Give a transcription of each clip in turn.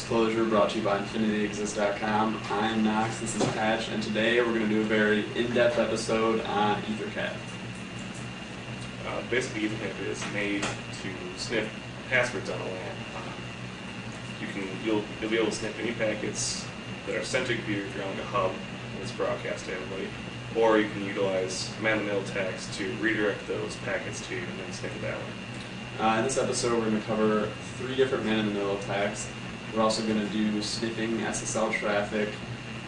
Disclosure brought to you by InfinityExist.com. I'm Knox, this is Patch, and today we're going to do a very in-depth episode on Ettercap. Basically, Ettercap is made to sniff passwords on a LAN. You'll be able to sniff any packets that are sent to your computer if you're on like a hub and it's broadcast to everybody, or you can utilize man-in-the-middle attacks to redirect those packets to you and then sniff it that way. In this episode, we're going to cover 3 different man-in-the-middle attacks. We're also going to do sniffing SSL traffic,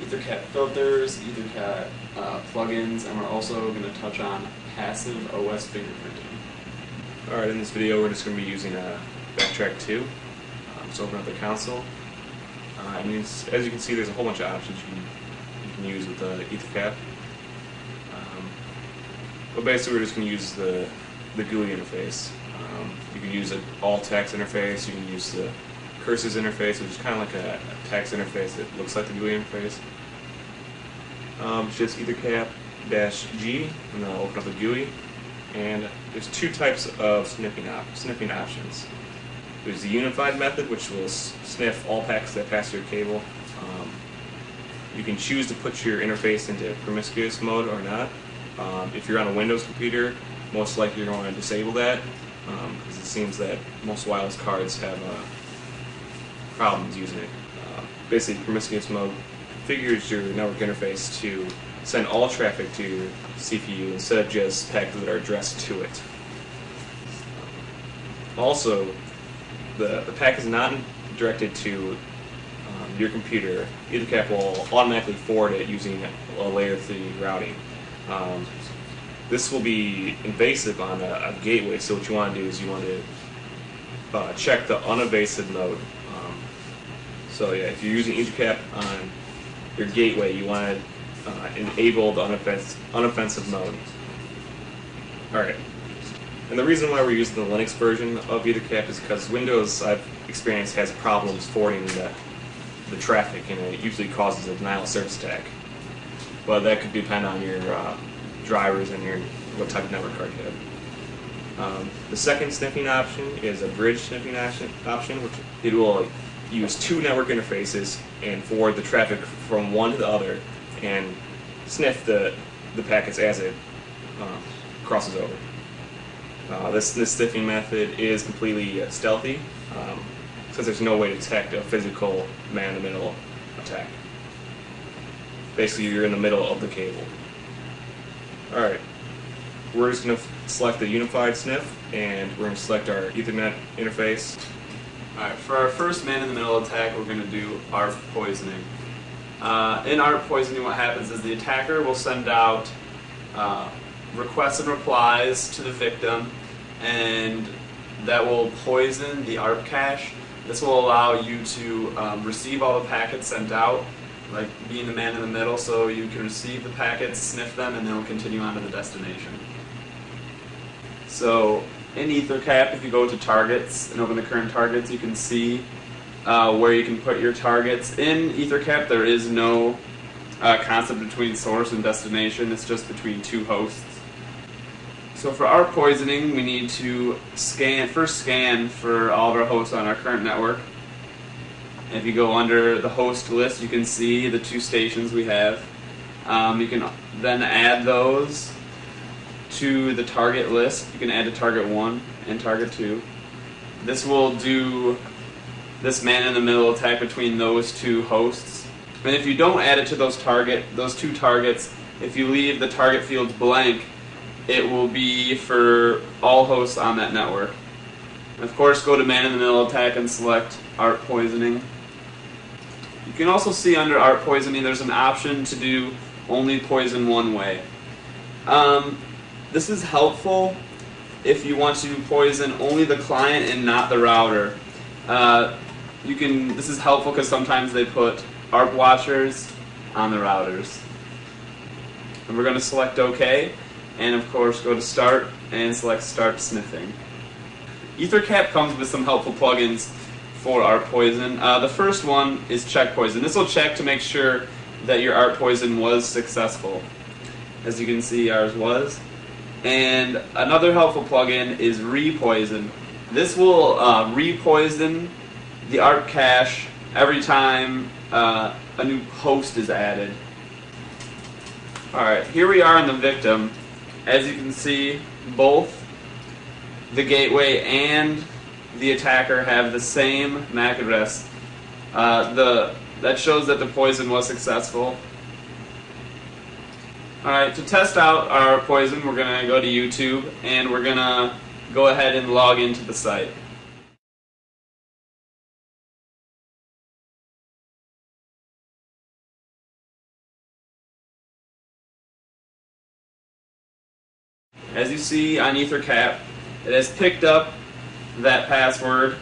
Ettercap filters, Ettercap plugins, and we're also going to touch on passive OS fingerprinting. Alright, in this video we're just going to be using Backtrack 2. So open up the console. As you can see, there's a whole bunch of options you can use with Ettercap. But basically we're just going to use the GUI interface. You can use an all-text interface, you can use the curses interface, which is kind of like a text interface that looks like the GUI interface. It's just Ettercap-G, and then I'll open up the GUI. And there's 2 types of sniffing options. There's the unified method, which will sniff all packets that pass your cable. You can choose to put your interface into promiscuous mode or not. If you're on a Windows computer, most likely you're going to disable that, because it seems that most wireless cards have problems using it. Basically, promiscuous mode configures your network interface to send all traffic to your CPU instead of just packets that are addressed to it. Also, the packet is not directed to your computer. Ettercap will automatically forward it using a layer 3 routing. This will be invasive on a gateway, so what you want to do is you want to check the unevasive mode. So yeah, if you're using Ettercap on your gateway, you want to enable the unoffensive mode. Alright. And the reason why we're using the Linux version of Ettercap is because Windows, I've experienced, has problems forwarding the traffic, and it usually causes a denial of service attack. But that could depend on your drivers and what type of network card you have. The second sniffing option is a bridge sniffing option, which it will use 2 network interfaces and forward the traffic from one to the other and sniff the packets as it crosses over. This sniffing method is completely stealthy, since there's no way to detect a physical man-in-the-middle attack. Basically, you're in the middle of the cable. Alright, we're just going to select the unified sniff, and we're going to select our Ethernet interface. Alright, for our first man-in-the-middle attack, we're going to do ARP poisoning. In ARP poisoning, what happens is the attacker will send out requests and replies to the victim, and that will poison the ARP cache. This will allow you to receive all the packets sent out, like being the man in the middle, so you can receive the packets, sniff them, and then it'll continue on to the destination. So in Ettercap, if you go to targets and open the current targets, you can see where you can put your targets. In Ettercap, there is no concept between source and destination, it's just between 2 hosts. So for ARP poisoning, we need to first scan for all of our hosts on our current network. If you go under the host list, you can see the 2 stations we have. You can then add those to the target list. You can add to target 1 and target 2. This will do this man-in-the-middle attack between those 2 hosts. And if you don't add it to those 2 targets, if you leave the target fields blank, it will be for all hosts on that network. And of course, go to man-in-the-middle attack and select ARP poisoning. You can also see under ARP poisoning there's an option to do only poison one way. This is helpful if you want to poison only the client and not the router. This is helpful because sometimes they put ARP watchers on the routers. And we're going to select OK, and of course go to Start and select Start Sniffing. Ettercap comes with some helpful plugins for ARP poison. The first one is Check Poison. This will check to make sure that your ARP poison was successful. As you can see, ours was. And another helpful plugin is Repoison. This will repoison the ARP cache every time a new host is added. Alright, here we are in the victim. As you can see, both the gateway and the attacker have the same MAC address. That shows that the poison was successful. Alright, to test out our poison, we're going to go to YouTube and we're going to go ahead and log into the site. As you see on Ettercap, it has picked up that password.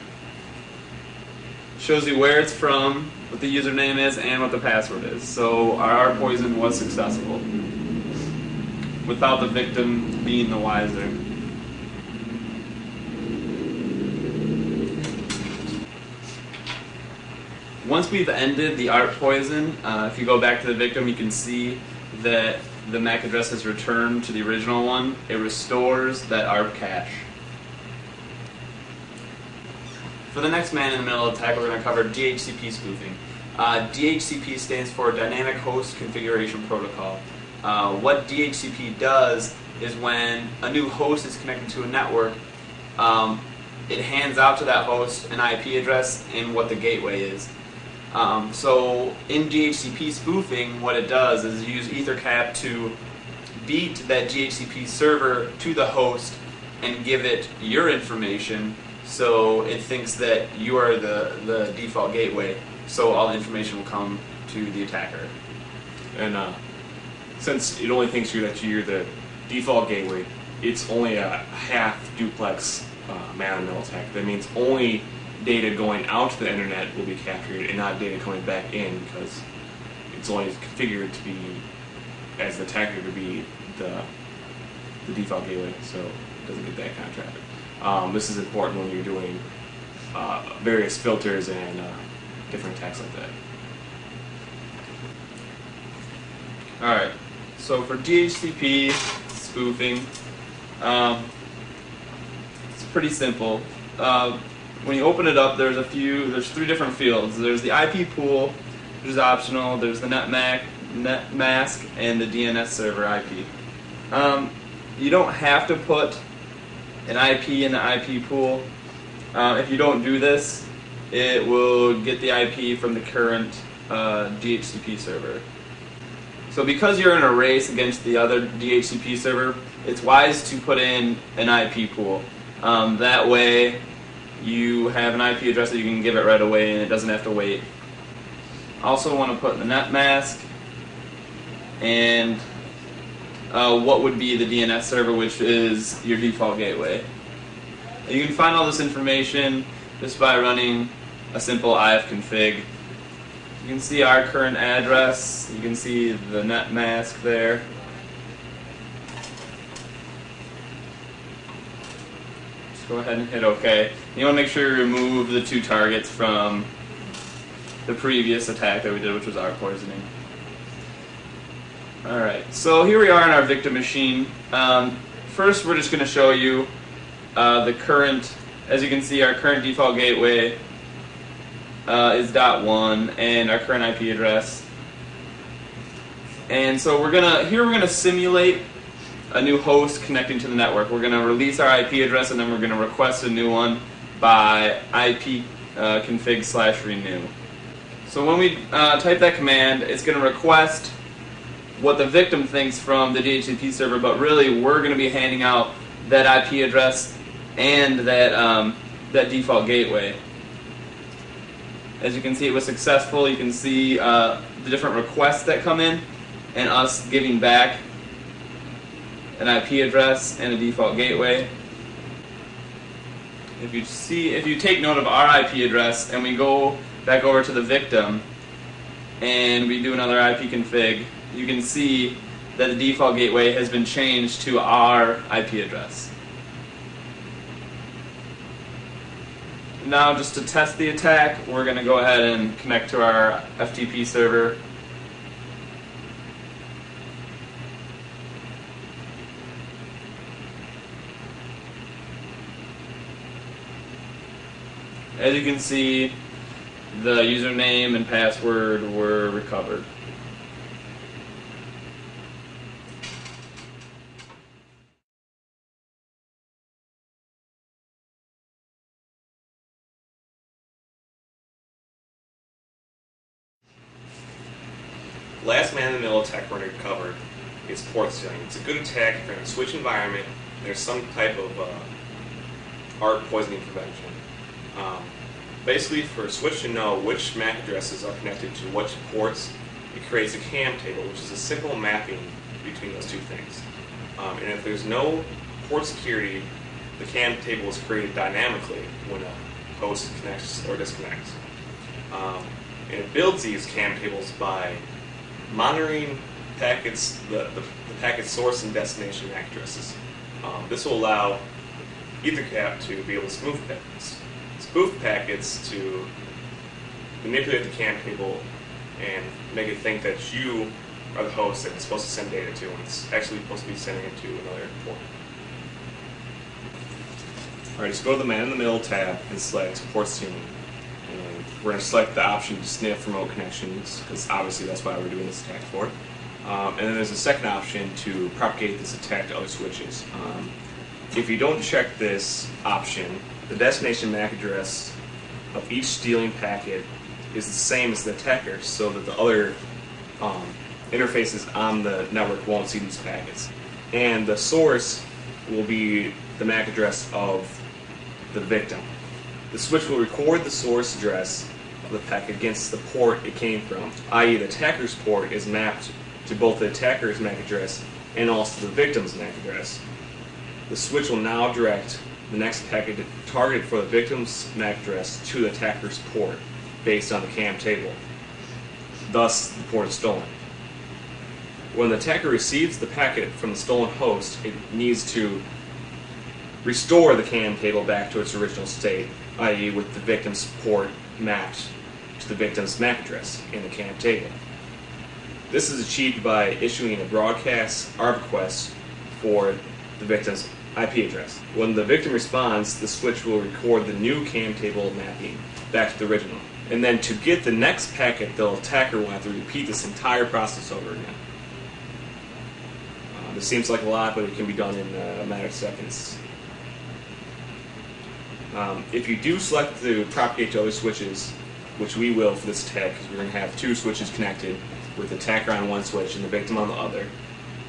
Shows you where it's from, what the username is, and what the password is. So our poison was successful, without the victim being the wiser. Once we've ended the ARP poison, if you go back to the victim, you can see that the MAC address is returned to the original one. It restores that ARP cache. For the next man-in-the-middle attack, we're going to cover DHCP spoofing. DHCP stands for Dynamic Host Configuration Protocol. What DHCP does is when a new host is connected to a network, it hands out to that host an IP address and what the gateway is. So in DHCP spoofing, what it does is use Ettercap to beat that DHCP server to the host and give it your information, so it thinks that you are the default gateway, so all the information will come to the attacker. And since it only thinks that you're the default gateway, it's only a half duplex man-in-the-middle attack. That means only data going out to the internet will be captured and not data coming back in, because it's only configured to be, as the attacker, to be the default gateway, so it doesn't get that kind of traffic. This is important when you're doing various filters and different attacks like that. Alright, so for DHCP spoofing, it's pretty simple. When you open it up, there's three different fields. There's the IP pool, which is optional. There's the net mask, and the DNS server IP. You don't have to put an IP in the IP pool. If you don't do this, it will get the IP from the current DHCP server. So because you're in a race against the other DHCP server, it's wise to put in an IP pool. That way you have an IP address that you can give it right away and it doesn't have to wait. Also want to put the net mask and what would be the DNS server, which is your default gateway. You can find all this information just by running a simple ifconfig. You can see our current address, you can see the net mask there. Just go ahead and hit OK. You want to make sure you remove the two targets from the previous attack that we did, which was our poisoning. Alright, so here we are in our victim machine. First we're just going to show you the current, as you can see, our current default gateway is .1 and our current IP address. And so we're gonna simulate a new host connecting to the network. We're gonna release our IP address and then we're gonna request a new one by IP config/renew. So when we type that command, it's gonna request what the victim thinks from the DHCP server, but really we're gonna be handing out that IP address and that default gateway. As you can see, it was successful. You can see the different requests that come in and us giving back an IP address and a default gateway. If you take note of our IP address and we go back over to the victim and we do another IP config, you can see that the default gateway has been changed to our IP address. Now, just to test the attack, we're going to go ahead and connect to our FTP server. As you can see, the username and password were recovered. Last man-in-the-middle attack we're going to cover is port stealing. It's a good attack if you're in a switch environment. There's some type of ARP poisoning prevention. Basically, for a switch to know which MAC addresses are connected to which ports, it creates a CAM table, which is a simple mapping between those two things. And if there's no port security, the CAM table is created dynamically when a host connects or disconnects. And it builds these CAM tables by monitoring packets, the packet source and destination MAC addresses. This will allow Ettercap to be able to spoof packets to manipulate the CAM table and make it think that you are the host that it's supposed to send data to, when it's actually supposed to be sending it to another port. Alright, so go to the man-in-the-middle tab and select port stealing. And we're going to select the option to sniff remote connections, because obviously that's why we're doing this attack for. And then there's a second option to propagate this attack to other switches. If you don't check this option, the destination MAC address of each stealing packet is the same as the attacker, so that the other interfaces on the network won't see these packets. And the source will be the MAC address of the victim. The switch will record the source address of the packet against the port it came from, i.e. the attacker's port is mapped to both the attacker's MAC address and also the victim's MAC address. The switch will now direct the next packet targeted for the victim's MAC address to the attacker's port based on the CAM table. Thus, the port is stolen. When the attacker receives the packet from the stolen host, it needs to restore the CAM table back to its original state, i.e. with the victim's port mapped to the victim's MAC address in the CAM table. This is achieved by issuing a broadcast ARP request for the victim's IP address. When the victim responds, the switch will record the new CAM table mapping back to the original. And then to get the next packet, the attacker will have to repeat this entire process over again. This seems like a lot, but it can be done in a matter of seconds. If you do select to propagate to other switches, which we will for this attack, because we're going to have two switches connected with the attacker on one switch and the victim on the other,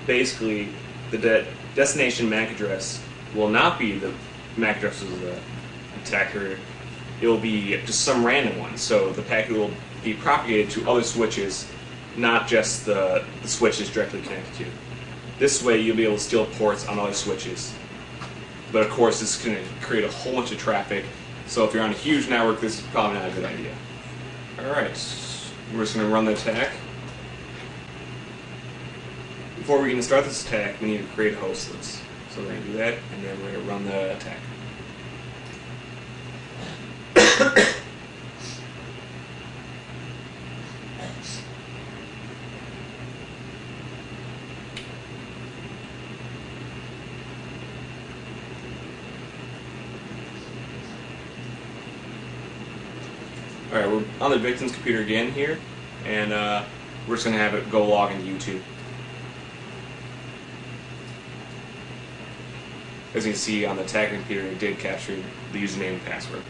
basically the destination MAC address will not be the MAC address of the attacker. It will be just some random one. So the packet will be propagated to other switches, not just the switch it's directly connected to. This way you'll be able to steal ports on other switches. But of course this is going to create a whole bunch of traffic, so if you're on a huge network, this is probably not a good idea. Alright, we're just going to run the attack. Before we can start this attack, we need to create a host list. So we're going to do that, and then we're going to run the attack. Alright, we're on the victim's computer again here, and we're just going to have it go log into YouTube. As you can see on the attacker computer, it did capture the username and password.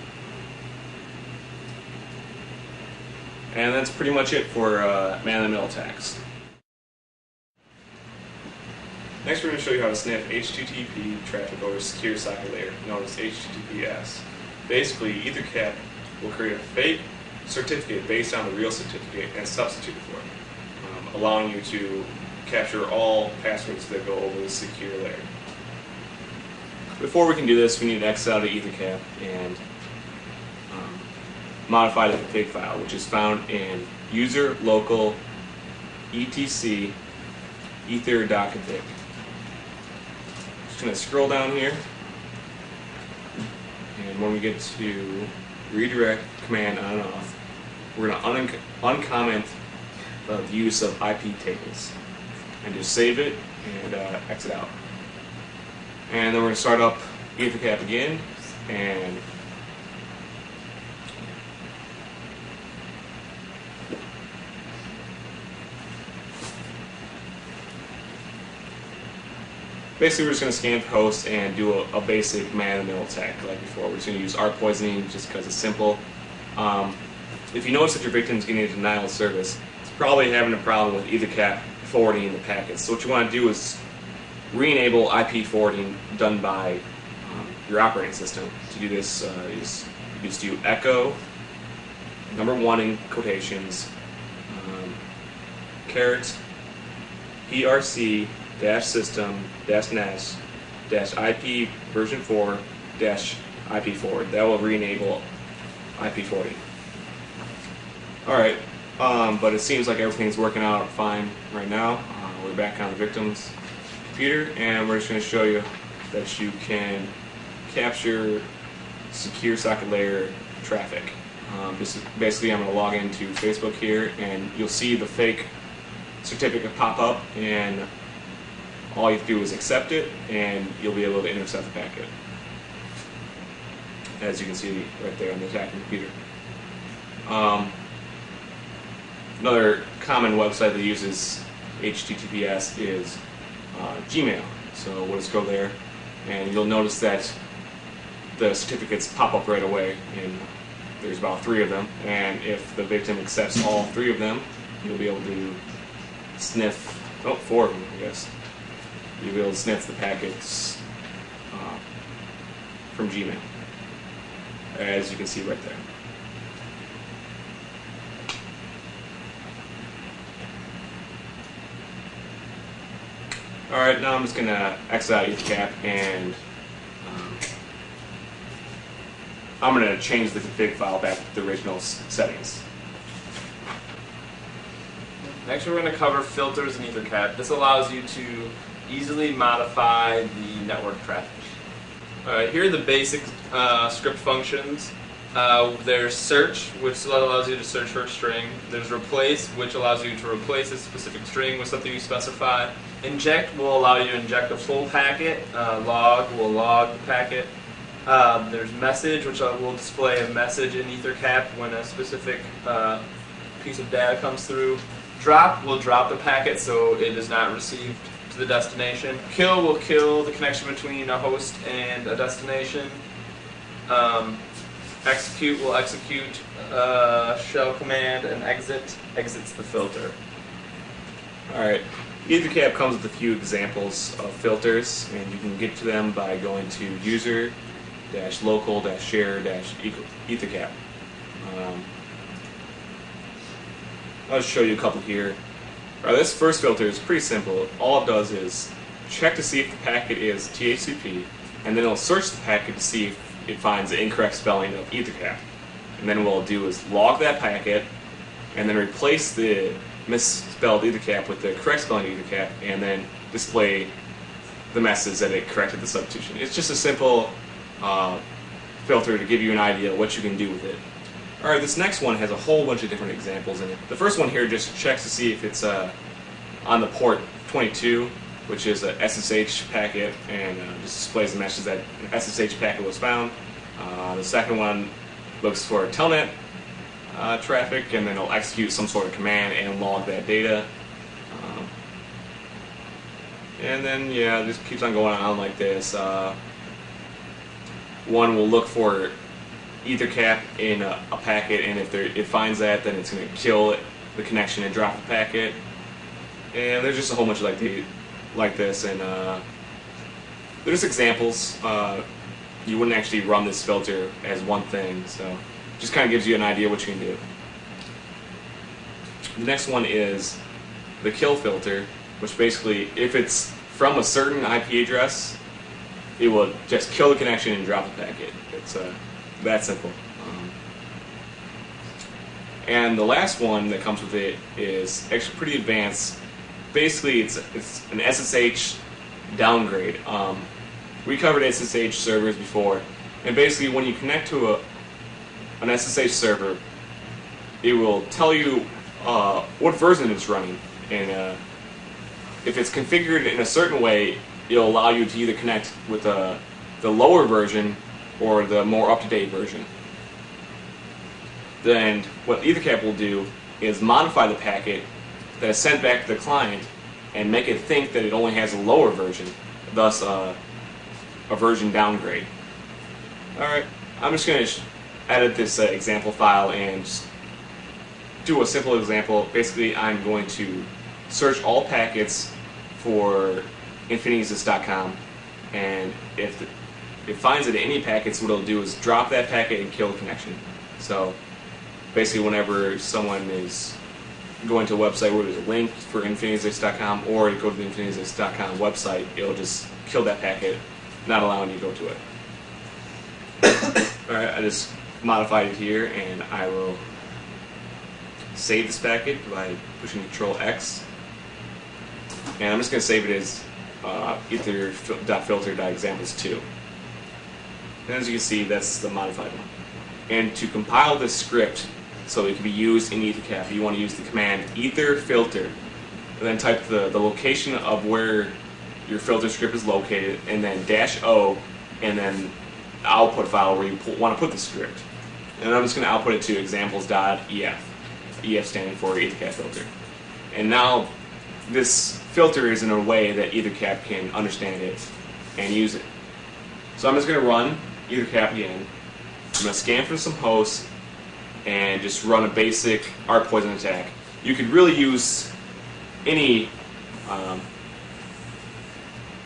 And that's pretty much it for man-in-the-middle attacks. Next we're going to show you how to sniff HTTP traffic over a secure socket layer, known as HTTPS. Basically, Ettercap will create a fake certificate based on the real certificate and substitute it for it, allowing you to capture all passwords that go over the secure layer. Before we can do this, we need to exit out of Ettercap and modify the config file, which is found in user local etc ether.config. Just going to scroll down here, and when we get to redirect command on and off, we're going to uncomment the use of IP tables and just save it and exit out. And then we're going to start up Ettercap again, and Basically, we're just going to scan for hosts and do a basic man-in-the-middle attack like before. We're just going to use ARC poisoning just because it's simple. If you notice that your victim is getting a denial of service, it's probably having a problem with Ettercap forwarding the packets. So what you want to do is re-enable IP forwarding done by your operating system. To do this, you just do echo #1 in quotations caret PRC-system-NAS-IP version 4-IP forward. That will re-enable IP forwarding. Alright, but it seems like everything's working out fine right now. We're back on the victim's computer, and we're just going to show you that you can capture secure socket layer traffic. Basically, I'm going to log into Facebook here, and you'll see the fake certificate pop up, and all you have to do is accept it, and you'll be able to intercept the packet, as you can see right there on the attacking computer. Another common website that uses HTTPS is Gmail. So we'll just go there, and you'll notice that the certificates pop up right away, and there's about 3 of them, and if the victim accepts all 3 of them, you'll be able to sniff, 4 of them, I guess. You'll be able to sniff the packets from Gmail, as you can see right there. Alright, now I'm just going to exit out Ettercap, and I'm going to change the config file back to the original settings. Next we're going to cover filters in Ettercap. This allows you to easily modify the network traffic. Alright, here are the basic script functions. There's search, which allows you to search for a string. There's replace, which allows you to replace a specific string with something you specify. Inject will allow you to inject a full packet. Log will log the packet. There's message, which will display a message in Ettercap when a specific piece of data comes through. Drop will drop the packet so it is not received to the destination. Kill will kill the connection between a host and a destination. Execute will execute shell command, and exit exits the filter. Alright, Ettercap comes with a few examples of filters, and you can get to them by going to user-local-share-Ettercap. I'll just show you a couple here. This first filter is pretty simple. All it does is check to see if the packet is THCP, and then it'll search the packet to see if it finds the incorrect spelling of Ettercap. And then what it'll do is log that packet, and then replace the misspelled Ettercap with the correct spelling of Ettercap, and then display the message that it corrected the substitution. It's just a simple filter to give you an idea of what you can do with it. Alright, this next one has a whole bunch of different examples in it. The first one here just checks to see if it's on the port 22, which is a SSH packet, and just displays the message that an SSH packet was found. The second one looks for telnet traffic, and then it'll execute some sort of command and log that data. And then, yeah, it just keeps on going on like this. One will look for Ettercap in a packet, and if it finds that, then it's going to kill the connection and drop the packet. And there's just a whole bunch of like this, and they're just examples. You wouldn't actually run this filter as one thing, so just kind of gives you an idea what you can do. The next one is the kill filter, which basically, if it's from a certain IP address, it will just kill the connection and drop the packet. It's that simple. And the last one that comes with it is actually pretty advanced. Basically, it's an SSH downgrade. We covered SSH servers before, and basically when you connect to an SSH server, it will tell you what version it's running, and if it's configured in a certain way, it'll allow you to either connect with the lower version or the more up-to-date version. Then what Ettercap will do is modify the packet that is sent back to the client and make it think that it only has a lower version. thus a version downgrade. Alright, I'm just going to edit this example file and just do a simple example. Basically, I'm going to search all packets for InfinityExist.com, and if it finds it in any packets, what it'll do is drop that packet and kill the connection. So basically, whenever someone is going to a website where there's a link for InfinityExist.com or to go to the InfinityExist.com website, it'll just kill that packet, not allowing you to go to it. Alright, I just modified it here, and I will save this packet by pushing Control X. And I'm just going to save it as ether.filter.examples2. And as you can see, that's the modified one. And to compile this script so it can be used in Ettercap, you want to use the command etherfilter, and then type the location of where your filter script is located, and then -O, and then the output file where you want to put the script. And I'm just going to output it to examples.ef, EF standing for Ethercap filter. And now this filter is in a way that Ethercap can understand it and use it. So I'm just going to run Ethercap again. I'm going to scan for some hosts and just run a basic ARP poison attack. You could really use any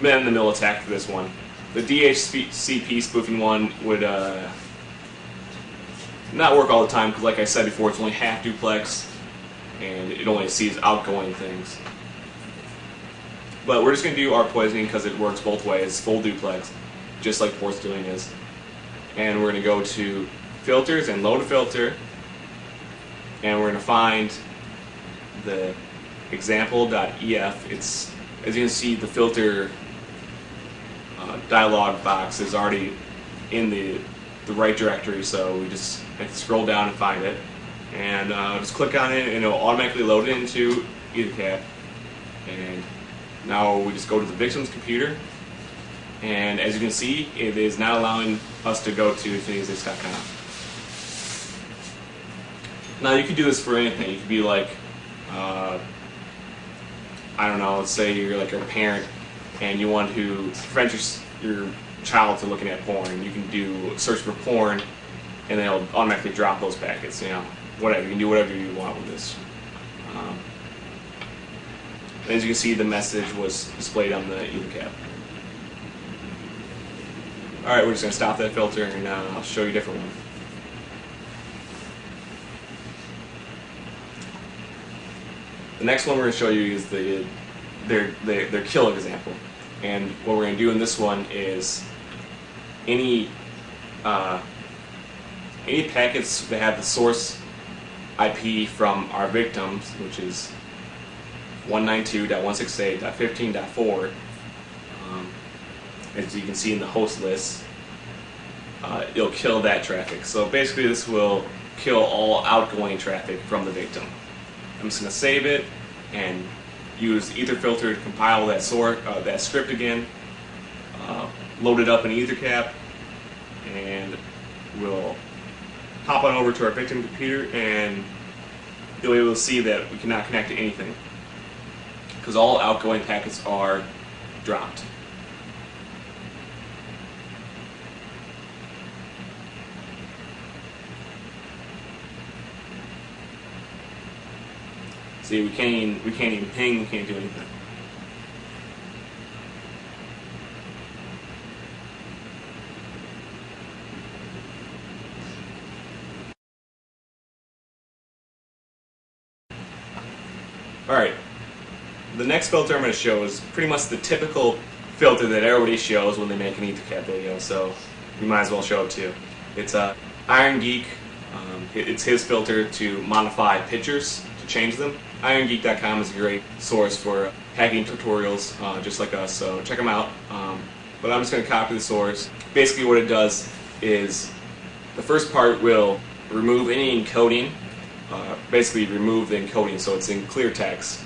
man-in-the-middle attack for this one. The DHCP spoofing one would not work all the time because, like I said before, it's only half duplex and it only sees outgoing things. But we're just going to do ARP poisoning because it works both ways, full duplex, just like port stealing is. And we're going to go to filters and load a filter, and we're going to find the example.ef. It's, as you can see, the filter dialog box is already in the right directory, so we just have to scroll down and find it, and just click on it, and it'll automatically load it into Ethercap. And now we just go to the victim's computer, and as you can see, it is now allowing us to go to InfinityExist.com. Now you could do this for anything. You could be like, I don't know, let's say you're like a parent and you want to prevent your child from looking at porn. You can do search for porn, and then it'll automatically drop those packets. You know, whatever. You can do whatever you want with this. As you can see, the message was displayed on the Ethercap. Alright, we're just going to stop that filter, and I'll show you a different one. The next one we're going to show you is their kill example. And what we're going to do in this one is any packets that have the source IP from our victims, which is 192.168.15.4, as you can see in the host list, it'll kill that traffic. So basically this will kill all outgoing traffic from the victim. I'm just going to save it and use etherfilter to compile that script again, load it up in Ethercap, and we'll hop on over to our victim computer, and you'll be able to see that we cannot connect to anything because all outgoing packets are dropped. See, we can't even ping, we can't do anything. Alright, the next filter I'm going to show is pretty much the typical filter that everybody shows when they make an Ethercap video, so we might as well show it too. It's Iron Geek. It's his filter to modify pictures, to change them. IronGeek.com is a great source for hacking tutorials just like us, so check them out. But I'm just going to copy the source. Basically what it does is the first part will remove any encoding, basically remove the encoding so it's in clear text,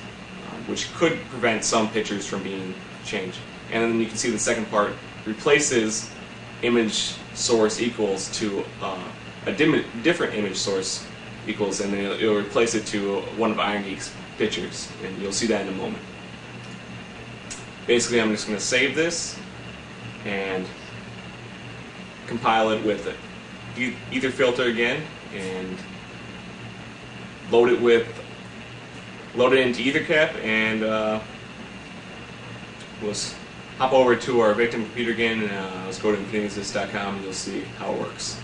which could prevent some pictures from being changed. And then you can see the second part replaces image source equals to a different image source equals, and then it'll replace it to one of Iron Geek's pictures, and you'll see that in a moment. basically I'm just going to save this and compile it with ether filter again and load it into Ettercap, and let's hop over to our victim computer again, and let's go to infinityexist.com and you'll see how it works.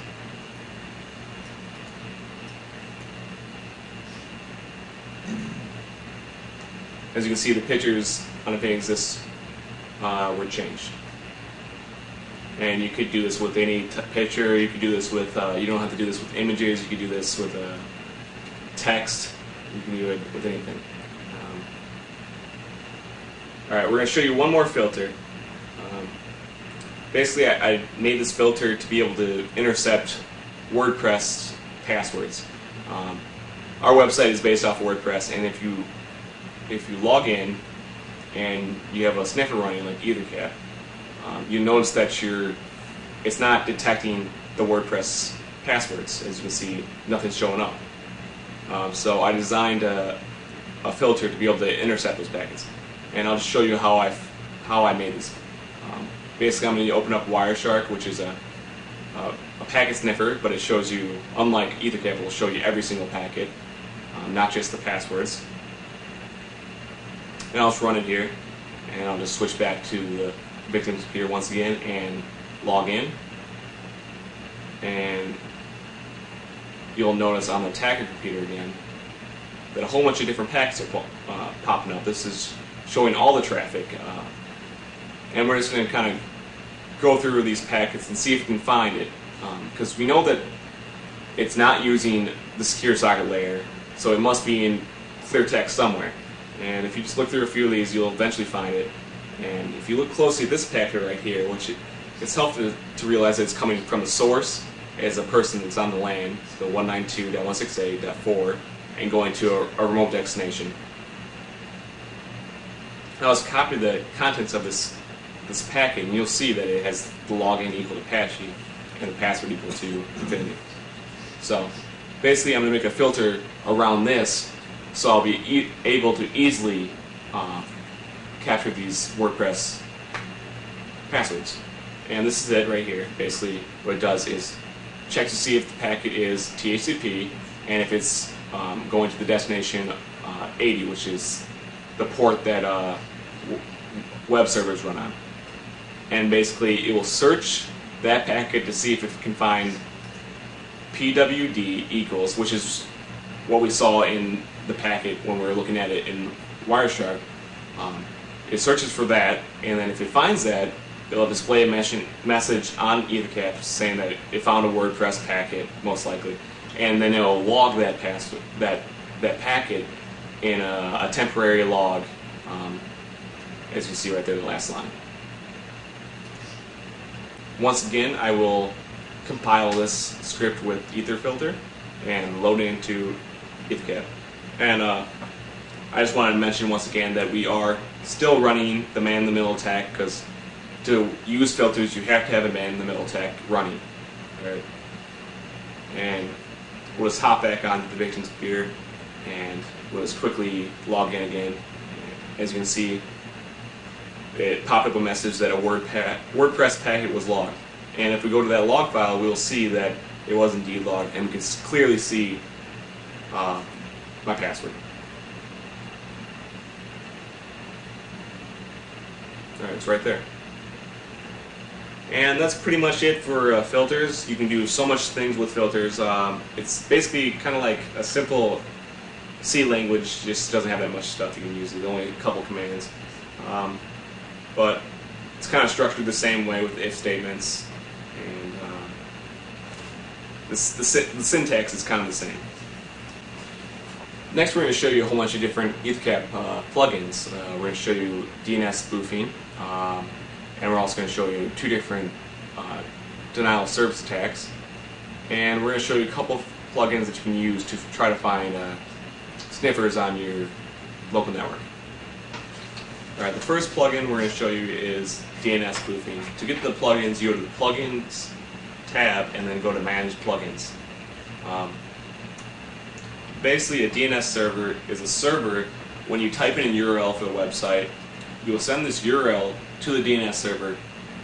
As you can see, the pictures on InfinityExist were changed. And you could do this with any picture. You could do this with, you don't have to do this with images. You could do this with text. You can do it with anything. Alright, we're going to show you one more filter. Basically, I made this filter to be able to intercept WordPress passwords. Our website is based off of WordPress, and if you log in and you have a sniffer running like Ettercap, you notice that it's not detecting the WordPress passwords. As you can see, nothing's showing up. So I designed a filter to be able to intercept those packets, and I'll just show you how I made this. Basically, I'm going to open up Wireshark, which is a packet sniffer, but it shows you, unlike Ettercap, it will show you every single packet, not just the passwords. And I'll just run it here, and I'll just switch back to the victim's computer once again and log in. And you'll notice on the attacker computer again that a whole bunch of different packets are popping up. This is showing all the traffic, and we're just going to kind of go through these packets and see if we can find it, because we know that it's not using the secure socket layer, so it must be in clear text somewhere. And if you just look through a few of these, you'll eventually find it. And if you look closely at this packet right here, which it's helpful to realize that it's coming from the source as a person that's on the LAN, the 192.168.4, and going to a remote destination. Now let's copy the contents of this packet, and you'll see that it has the login equal to Apache and the password equal to Infinity. So basically, I'm going to make a filter around this, so I'll be able to easily capture these WordPress passwords. And this is it right here. Basically, what it does is check to see if the packet is THCP, and if it's going to the destination 80, which is the port that web servers run on. And basically, it will search that packet to see if it can find PWD equals, which is what we saw in the packet when we were looking at it in Wireshark. It searches for that, and then if it finds that, it'll display a message on Ettercap saying that it found a WordPress packet, most likely, and then it'll log that packet in a temporary log, as you see right there in the last line. Once again, I will compile this script with etherfilter and load it into Ettercap. And I just wanted to mention once again that we are still running the man-in-the-middle attack, because to use filters you have to have a man-in-the-middle attack running. Right? And we'll just hop back onto the victim's computer and we'll just quickly log in again. As you can see, it popped up a message that a WordPress packet was logged. And if we go to that log file, we'll see that it was indeed logged, and we can clearly see my password. Alright, it's right there. And that's pretty much it for filters. You can do so much things with filters. It's basically kind of like a simple C language, just doesn't have that much stuff you can use. There's only a couple commands. But it's kind of structured the same way with if statements, and the syntax is kind of the same. Next, we're going to show you a whole bunch of different Ettercap plugins. We're going to show you DNS spoofing, and we're also going to show you two different denial of service attacks, and we're going to show you a couple of plugins that you can use to try to find sniffers on your local network. Alright, the first plugin we're going to show you is DNS spoofing. To get to the plugins, you go to the Plugins tab and then go to Manage Plugins. Basically, a DNS server is a server. When you type in a URL for the website, you'll send this URL to the DNS server,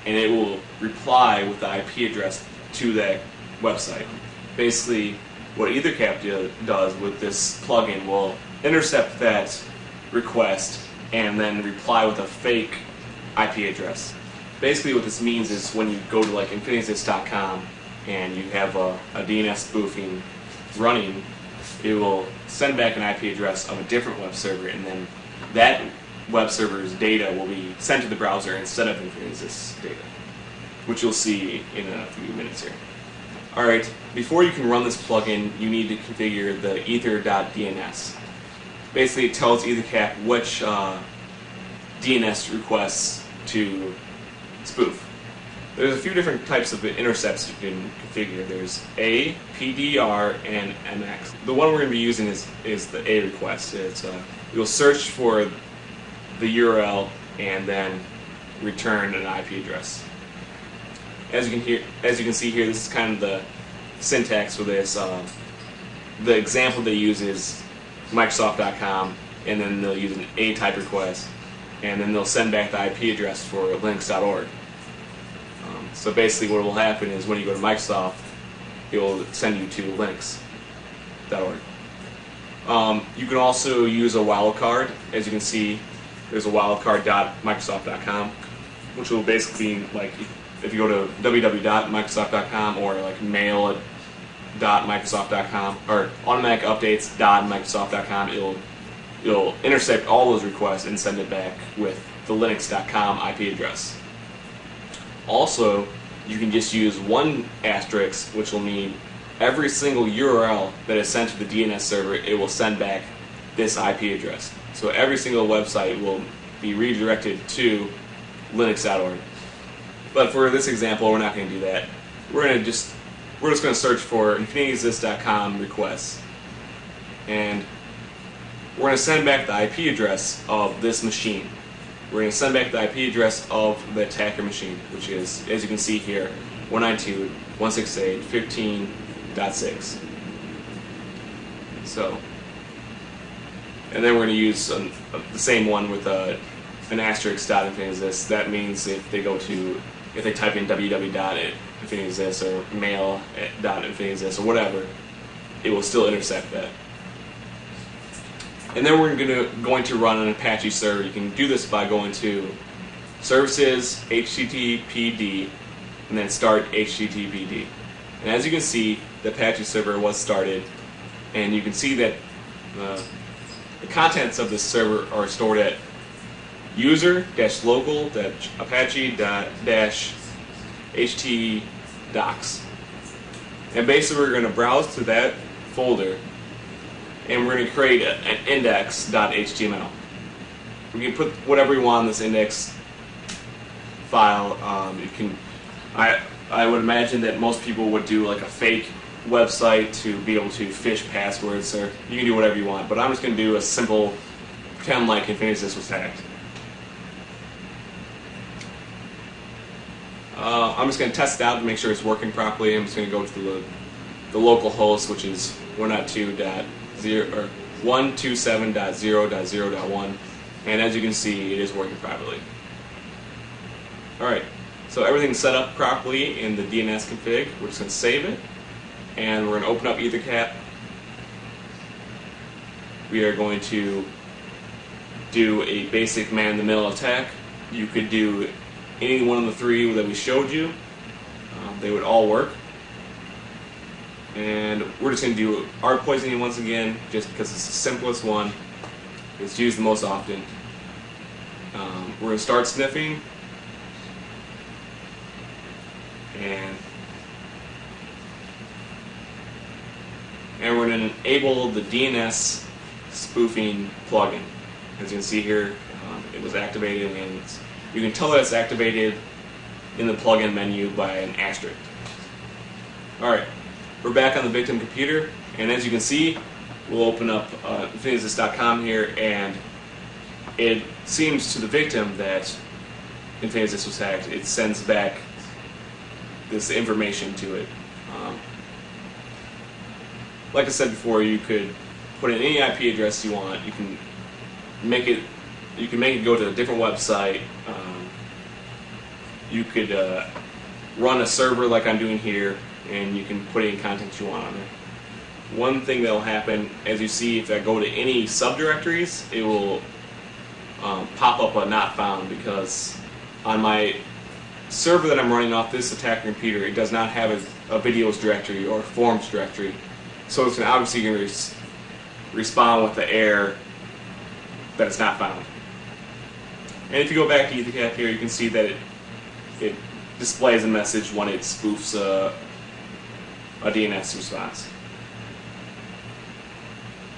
and it will reply with the IP address to that website. Basically, what Ettercap does with this plugin will intercept that request and then reply with a fake IP address. Basically, what this means is when you go to like infinitysys.com and you have a DNS spoofing running, it will send back an IP address of a different web server, and then that web server's data will be sent to the browser instead of InfinitySys data, which you'll see in a few minutes here. Alright, before you can run this plugin, you need to configure the ether.dns. Basically, it tells Ettercap which DNS requests to spoof. There's a few different types of intercepts you can configure. There's A, PDR, and MX. The one we're going to be using is the A request. You'll search for the URL and then return an IP address. As you can see here, this is kind of the syntax for this. The example they use is Microsoft.com, and then they'll use an A type request, and then they'll send back the IP address for Linux.org. So basically what will happen is when you go to Microsoft, it will send you to Linux.org. You can also use a wildcard. As you can see, there's a wildcard.microsoft.com, which will basically be like if you go to www.microsoft.com or like mail.microsoft.com or automaticupdates.microsoft.com, it'll intercept all those requests and send it back with the linux.com IP address. Also, you can just use one asterisk, which will mean every single URL that is sent to the DNS server, it will send back this IP address. So every single website will be redirected to linux.org. But for this example, we're not going to do that. We're just going to search for infinitysys.com requests, and we're going to send back the IP address of this machine. We're going to send back the IP address of the attacker machine, which is, as you can see here, 192.168.15.6. So, and then we're going to use the same one with an asterisk.infinitysys. That means if they type in www.infinitysys or mail.infinitysys or whatever, it will still intercept that. And then we're going to run an Apache server. You can do this by going to services, httpd, and then start httpd. And as you can see, the Apache server was started, and you can see that the contents of this server are stored at user-local-ht-docs. And basically we're going to browse to that folder, and we're going to create an index.html. We can put whatever we want in this index file. I would imagine that most people would do like a fake website to be able to phish passwords, or you can do whatever you want. But I'm just going to do a simple pretend like InfinitySys was hacked. I'm just going to test it out to make sure it's working properly. I'm just going to go to the local host, which is 127.0.0.1, and as you can see, it is working properly. Alright, so everything's set up properly in the DNS config. We're just going to save it, and we're going to open up Ettercap. We are going to do a basic man-in-the-middle attack. You could do any one of the three that we showed you. They would all work. And we're just going to do art poisoning once again, just because it's the simplest one. It's used the most often. We're going to start sniffing, and we're going to enable the DNS spoofing plugin. As you can see here, it was activated, and you can tell that it's activated in the plugin menu by an asterisk. Alright. We're back on the victim computer, and as you can see, we'll open up InfinitySys.com here, and it seems to the victim that InfinitySys was hacked. It sends back this information to it. Like I said before, you could put in any IP address you want. You can make it you can make it go to a different website. You could run a server like I'm doing here, and you can put any content you want on there. One thing that will happen, as you see, if I go to any subdirectories, it will pop up a not found, because on my server that I'm running off this attacker computer, it does not have a videos directory or forums directory, so it's obviously going to respond with the error that it's not found. And if you go back to Ettercap here, you can see that it displays a message when it spoofs a DNS response.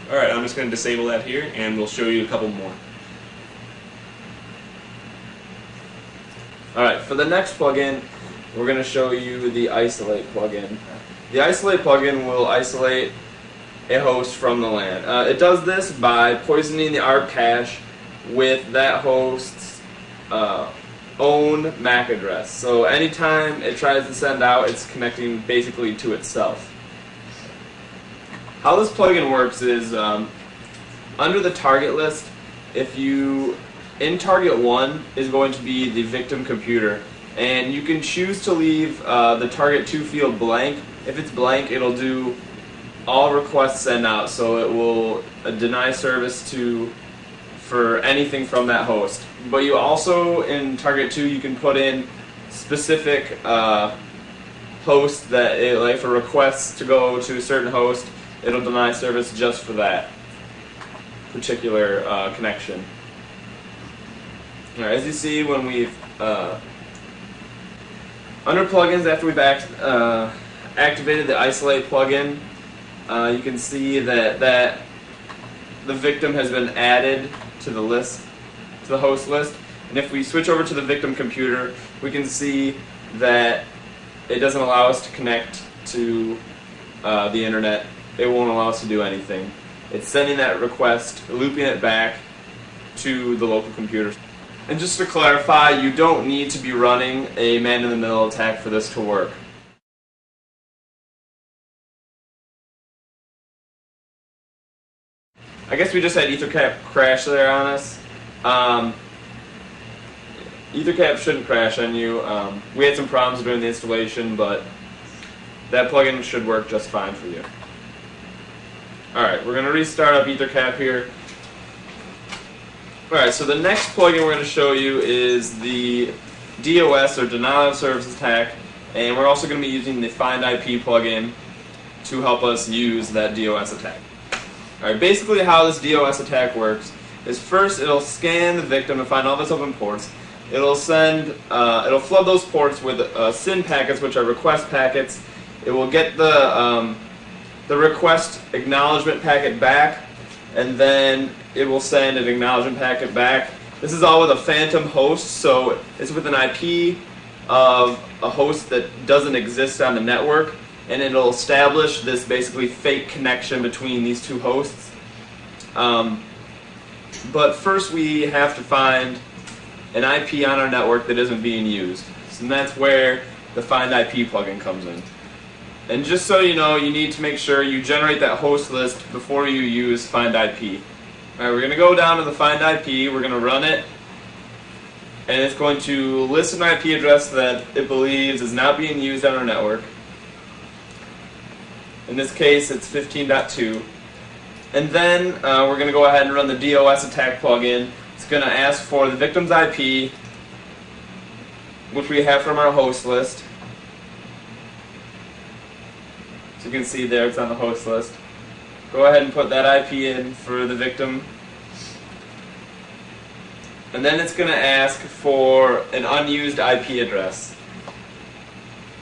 Alright, I'm just going to disable that here, and we'll show you a couple more. Alright, for the next plugin, we're going to show you the isolate plugin. The isolate plugin will isolate a host from the LAN. It does this by poisoning the ARP cache with that host's own MAC address. So anytime it tries to send out, it's connecting basically to itself. How this plugin works is under the target list, in target 1 is going to be the victim computer, and you can choose to leave the target 2 field blank. If it's blank, it'll do all requests send out, so it will deny service for anything from that host. But you also, in target 2, you can put in specific hosts that, like for requests to go to a certain host, it'll deny service just for that particular connection. Alright, as you see, when we've under plugins, after we've activated the isolate plugin, you can see that the victim has been added to the list, to the host list. And if we switch over to the victim computer, we can see that it doesn't allow us to connect to the internet. It won't allow us to do anything. It's sending that request, looping it back to the local computer. And just to clarify, you don't need to be running a man-in-the-middle attack for this to work. I guess we just had Ettercap crash there on us. Ettercap shouldn't crash on you. We had some problems during the installation, but that plugin should work just fine for you. Alright, we're going to restart up Ettercap here. Alright, so the next plugin we're going to show you is the DOS, or Denial of Service Attack, and we're also going to be using the Find IP plugin to help us use that DOS attack. Alright, basically how this DOS attack works is first it'll scan the victim to find all of its open ports. It'll it'll flood those ports with SYN packets, which are request packets. It will get the request acknowledgement packet back, and then it will send an acknowledgement packet back. This is all with a phantom host, so it's with an IP of a host that doesn't exist on the network, and it'll establish this basically fake connection between these two hosts. But first we have to find an IP on our network that isn't being used. So that's where the Find IP plugin comes in. And just so you know, you need to make sure you generate that host list before you use Find IP. Alright, we're going to go down to the Find IP, we're going to run it, and it's going to list an IP address that it believes is not being used on our network. In this case, it's 15.2. And then we're going to go ahead and run the DOS attack plugin. It's going to ask for the victim's IP, which we have from our host list. So you can see there, it's on the host list. Go ahead and put that IP in for the victim. And then it's going to ask for an unused IP address,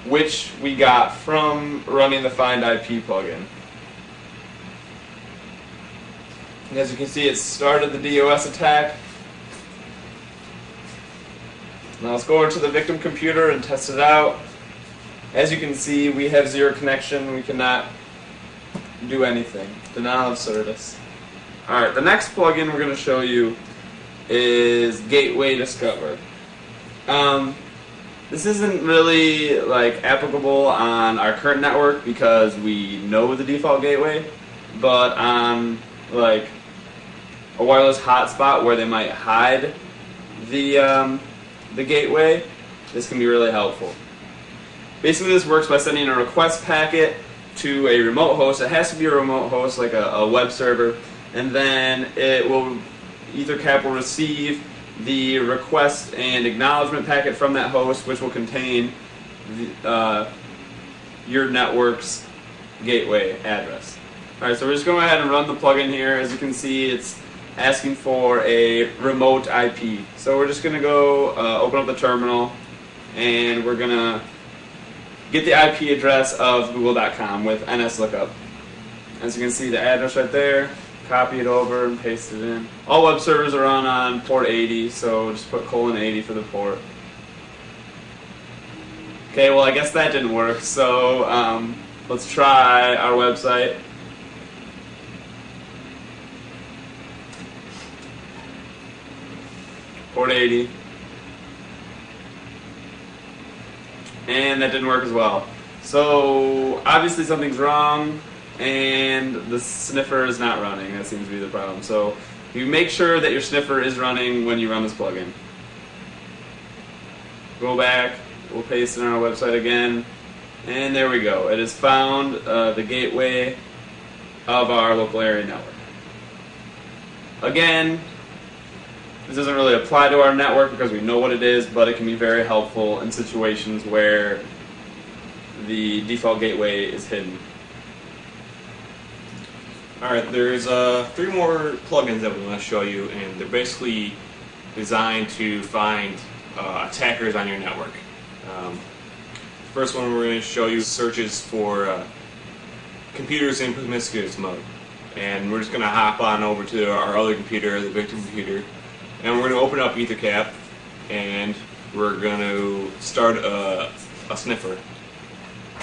which we got from running the Find IP plugin. And as you can see, it started the DOS attack. Now let's go over to the victim computer and test it out. As you can see, we have zero connection. We cannot do anything. Denial of service. Alright, the next plugin we're going to show you is Gateway Discover. This isn't really applicable on our current network because we know the default gateway, but on a wireless hotspot where they might hide the gateway, this can be really helpful. Basically, this works by sending a request packet to a remote host. It has to be a remote host, like a web server, and then Ethercap will receive the request and acknowledgement packet from that host, which will contain your network's gateway address. Alright, so we're just going to go ahead and run the plugin here. As you can see, it's asking for a remote IP. So we're just going to go open up the terminal, and we're going to get the IP address of google.com with NSLookup. As you can see, the address right there, copy it over and paste it in. All web servers are on port 80, so just put :80 for the port. Okay, well I guess that didn't work, so let's try our website. Port 80. And that didn't work as well. So obviously something's wrong, and the sniffer is not running. That seems to be the problem. So you make sure that your sniffer is running when you run this plugin. Go back, we'll paste it on our website again, and there we go. It has found the gateway of our local area network. Again, this doesn't really apply to our network because we know what it is, but it can be very helpful in situations where the default gateway is hidden. Alright, there's 3 more plugins that we want to show you, and they're basically designed to find attackers on your network. First one we're going to show you searches for computers in promiscuous mode. And we're just going to hop on over to our other computer, the victim computer, and we're going to open up Ethercap, and we're going to start a sniffer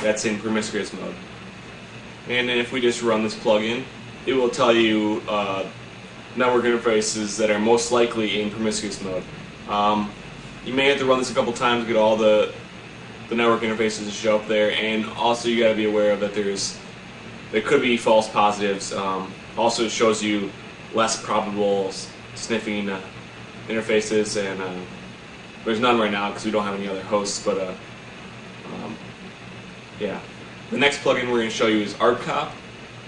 that's in promiscuous mode. And then if we just run this plugin, it will tell you network interfaces that are most likely in promiscuous mode. You may have to run this a couple times to get all the network interfaces to show up there, and also you got to be aware of that there could be false positives. Also, it shows you less probable sniffing interfaces, and there's none right now because we don't have any other hosts. But yeah, the next plugin we're going to show you is Ettercap.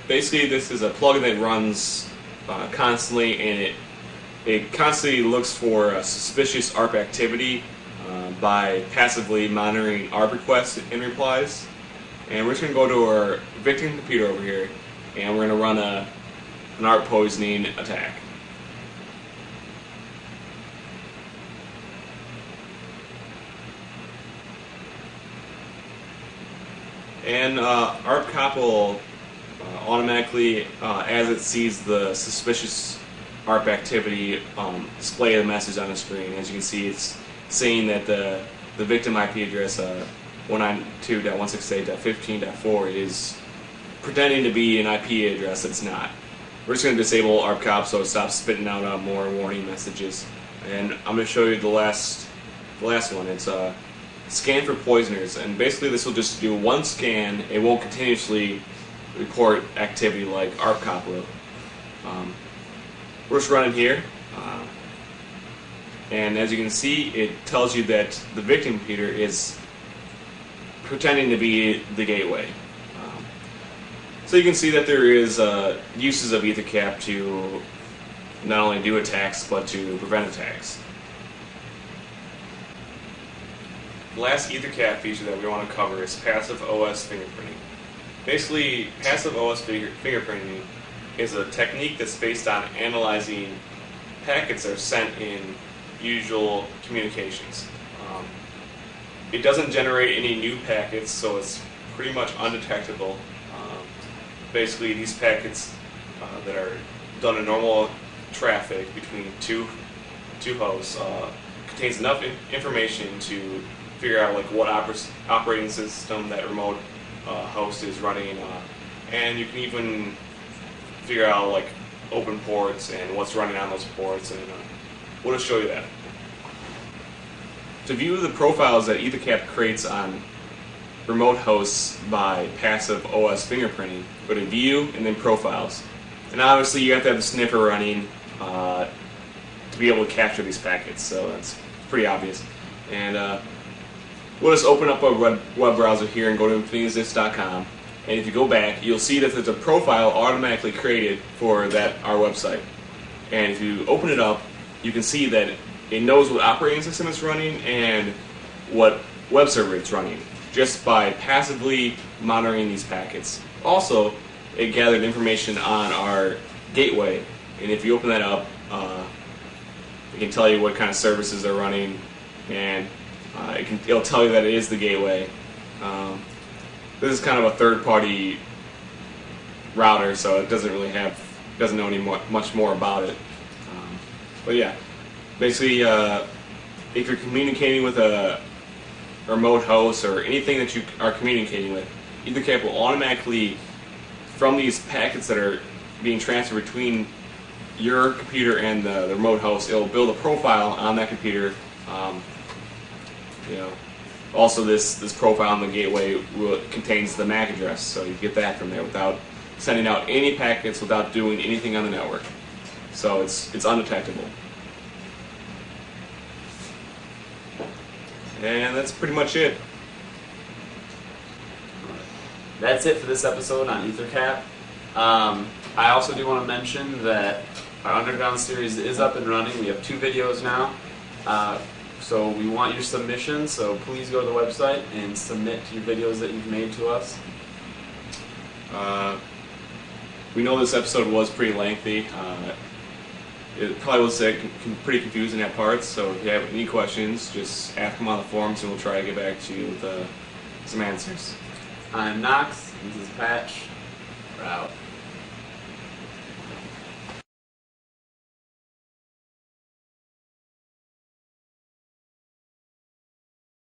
Basically, this is a plugin that runs constantly, and it constantly looks for suspicious ARP activity by passively monitoring ARP requests and replies. And we're just going to go to our victim computer over here, and we're going to run an ARP poisoning attack. And Ettercap will automatically, as it sees the suspicious ARP activity, display the message on the screen. As you can see, it's saying that the victim IP address 192.168.15.4 is pretending to be an IP address that's not. We're just going to disable Ettercap so it stops spitting out more warning messages. And I'm going to show you the last one. It's scan for poisoners, and basically this will just do one scan. It won't continuously report activity like Ettercap will. We're just running here, and as you can see, it tells you that the victim computer is pretending to be the gateway. So you can see that there is uses of Ethercap to not only do attacks but to prevent attacks. The last Ethercap feature that we want to cover is passive OS fingerprinting. Basically, passive OS fingerprinting is a technique that's based on analyzing packets that are sent in usual communications. It doesn't generate any new packets, so it's pretty much undetectable. Basically, these packets that are done in normal traffic between two hosts contains enough information to figure out like what operating system that remote host is running, and you can even figure out like open ports and what's running on those ports, and we'll just show you that. To view the profiles that Ethercap creates on remote hosts by passive OS fingerprinting, go to View and then Profiles. And obviously you have to have the sniffer running to be able to capture these packets. So that's pretty obvious. And we'll just open up a web browser here and go to infinitusdisk.com. And if you go back, you'll see that there's a profile automatically created for our website. And if you open it up, you can see that it knows what operating system it's running and what web server it's running, just by passively monitoring these packets. Also, it gathered information on our gateway, and if you open that up, it can tell you what kind of services they're running, and it'll tell you that it is the gateway. This is kind of a third-party router, so it doesn't know much more about it. But yeah, basically, if you're communicating with a remote host or anything that you are communicating with, Ettercap will automatically, from these packets that are being transferred between your computer and the remote host, it'll build a profile on that computer. Also, this profile on the gateway contains the MAC address, so you get that from there without sending out any packets, without doing anything on the network. So it's undetectable. And that's pretty much it. That's it for this episode on Ettercap. I also do want to mention that our Underground series is up and running. We have 2 videos now. So we want your submissions, so please go to the website and submit your videos that you've made to us. We know this episode was pretty lengthy. It probably was pretty confusing at parts, so if you have any questions, just ask them on the forums and we'll try to get back to you with some answers. I'm Knox, this is Patch, we're out.